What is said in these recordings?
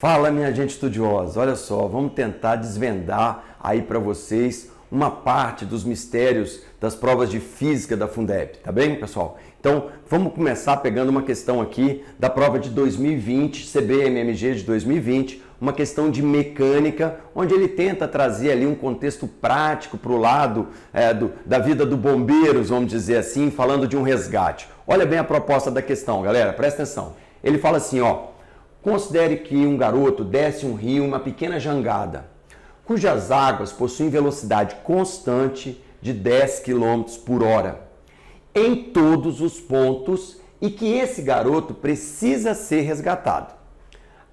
Fala, minha gente estudiosa, olha só, vamos tentar desvendar aí para vocês uma parte dos mistérios das provas de física da Fundeb, tá bem, pessoal? Então, vamos começar pegando uma questão aqui da prova de 2020, CBMMG de 2020, uma questão de mecânica, onde ele tenta trazer ali um contexto prático para o lado da vida do bombeiros, vamos dizer assim, falando de um resgate. Olha bem a proposta da questão, galera, presta atenção. Ele fala assim, ó, considere que um garoto desce um rio em uma pequena jangada, cujas águas possuem velocidade constante de 10 km por hora em todos os pontos e que esse garoto precisa ser resgatado.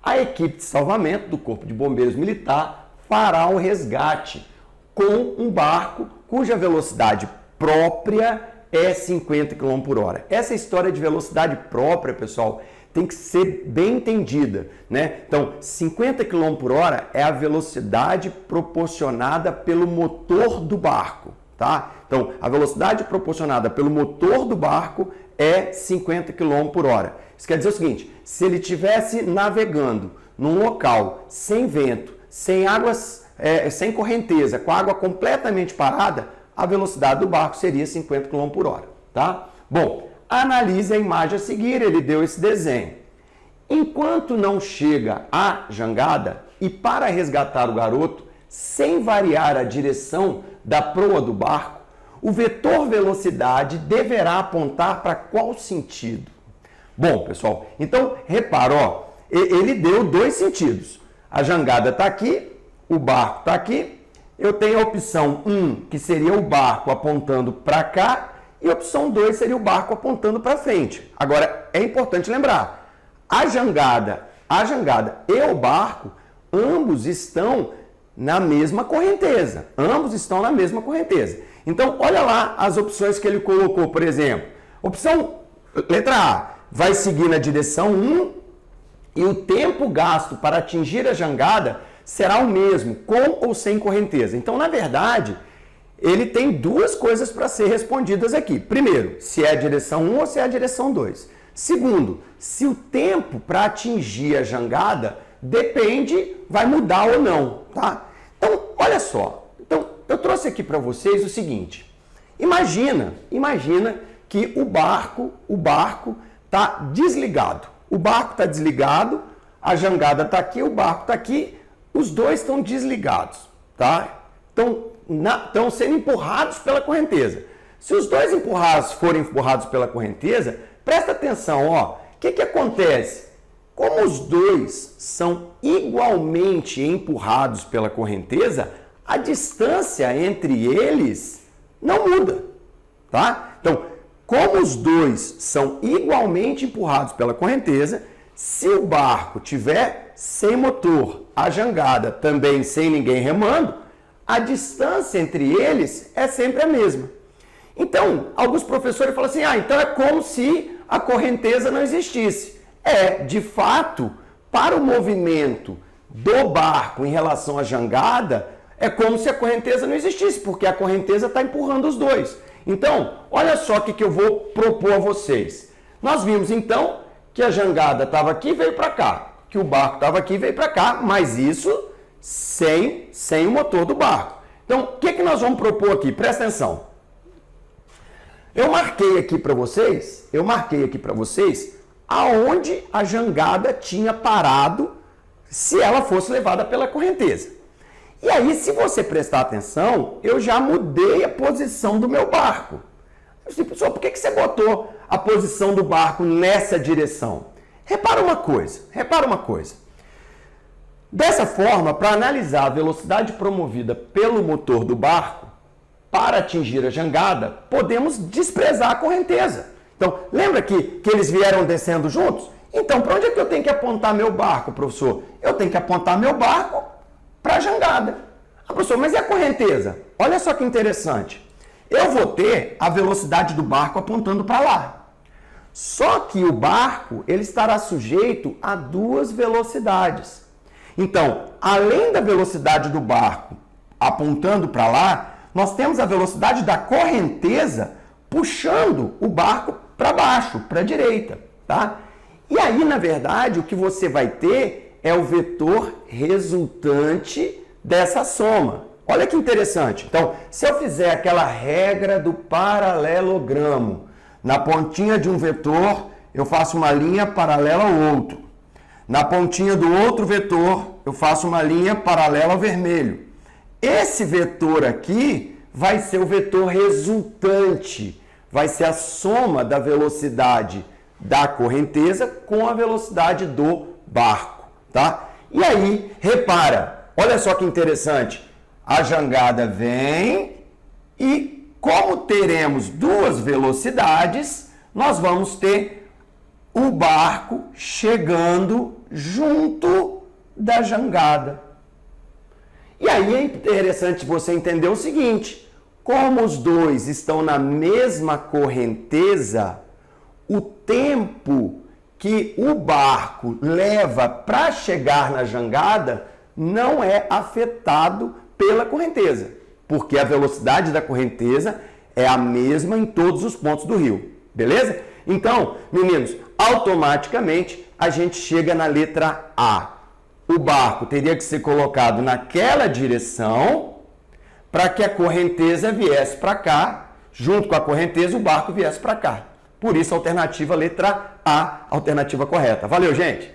A equipe de salvamento do Corpo de Bombeiros Militar fará o resgate com um barco cuja velocidade própria é 50 km por hora. Essa história de velocidade própria, pessoal, tem que ser bem entendida, né? Então, 50 km por hora é a velocidade proporcionada pelo motor do barco, tá? Então, a velocidade proporcionada pelo motor do barco é 50 km por hora. Isso quer dizer o seguinte, se ele estivesse navegando num local sem vento, sem águas, sem correnteza, com a água completamente parada, a velocidade do barco seria 50 km por hora, tá? Bom, analise a imagem a seguir, ele deu esse desenho. Enquanto não chega à jangada e para resgatar o garoto, sem variar a direção da proa do barco, o vetor velocidade deverá apontar para qual sentido? Bom, pessoal, então repara, ó, ele deu dois sentidos. A jangada está aqui, o barco está aqui. Eu tenho a opção 1, que seria o barco apontando para cá, e a opção 2 seria o barco apontando para frente. Agora, é importante lembrar, a jangada e o barco, ambos estão na mesma correnteza. Ambos estão na mesma correnteza. Então, olha lá as opções que ele colocou, por exemplo. Opção letra A, vai seguir na direção 1 e o tempo gasto para atingir a jangada será o mesmo, com ou sem correnteza. Então, na verdade, ele tem duas coisas para ser respondidas aqui. Primeiro, se é a direção 1 ou se é a direção 2. Segundo, se o tempo para atingir a jangada depende, vai mudar ou não, tá? Então, olha só. Então, eu trouxe aqui para vocês o seguinte. Imagina que o barco está desligado. O barco está desligado, a jangada está aqui, o barco está aqui, os dois estão desligados, tá? Estão sendo empurrados pela correnteza. Se os dois forem empurrados pela correnteza, presta atenção, ó. O que acontece? Como os dois são igualmente empurrados pela correnteza, a distância entre eles não muda, tá? Então, como os dois são igualmente empurrados pela correnteza, se o barco tiver sem motor, a jangada também sem ninguém remando, a distância entre eles é sempre a mesma. Então, alguns professores falam assim, então é como se a correnteza não existisse. De fato, para o movimento do barco em relação à jangada, é como se a correnteza não existisse, porque a correnteza está empurrando os dois. Então, olha só o que eu vou propor a vocês. Nós vimos, então, que a jangada estava aqui e veio para cá, que o barco estava aqui e veio para cá, mas isso sem o motor do barco. Então, o que nós vamos propor aqui? Presta atenção. Eu marquei aqui para vocês aonde a jangada tinha parado se ela fosse levada pela correnteza. E aí, se você prestar atenção, eu já mudei a posição do meu barco. Eu disse, pessoal, por que você botou a posição do barco nessa direção? Repara uma coisa. Dessa forma, para analisar a velocidade promovida pelo motor do barco para atingir a jangada, podemos desprezar a correnteza. Então, lembra que eles vieram descendo juntos? Então, para onde é que eu tenho que apontar meu barco, professor? Eu tenho que apontar meu barco para a jangada. Professor, mas e a correnteza? Olha só que interessante. Eu vou ter a velocidade do barco apontando para lá. Só que o barco ele estará sujeito a duas velocidades. Então, além da velocidade do barco apontando para lá, nós temos a velocidade da correnteza puxando o barco para baixo, para a direita, tá? E aí, na verdade, o que você vai ter é o vetor resultante dessa soma. Olha que interessante. Então, se eu fizer aquela regra do paralelogramo, na pontinha de um vetor, eu faço uma linha paralela ao outro. Na pontinha do outro vetor, eu faço uma linha paralela ao vermelho. Esse vetor aqui vai ser o vetor resultante. Vai ser a soma da velocidade da correnteza com a velocidade do barco, tá? E aí, repara, olha só que interessante. A jangada vem e, como teremos duas velocidades, nós vamos ter o barco chegando junto da jangada. E aí é interessante você entender o seguinte: como os dois estão na mesma correnteza, o tempo que o barco leva para chegar na jangada não é afetado pela correnteza, porque a velocidade da correnteza é a mesma em todos os pontos do rio, beleza? Então, meninos, automaticamente a gente chega na letra A. O barco teria que ser colocado naquela direção para que a correnteza viesse para cá, junto com a correnteza o barco viesse para cá. Por isso, a alternativa letra A, alternativa correta. Valeu, gente!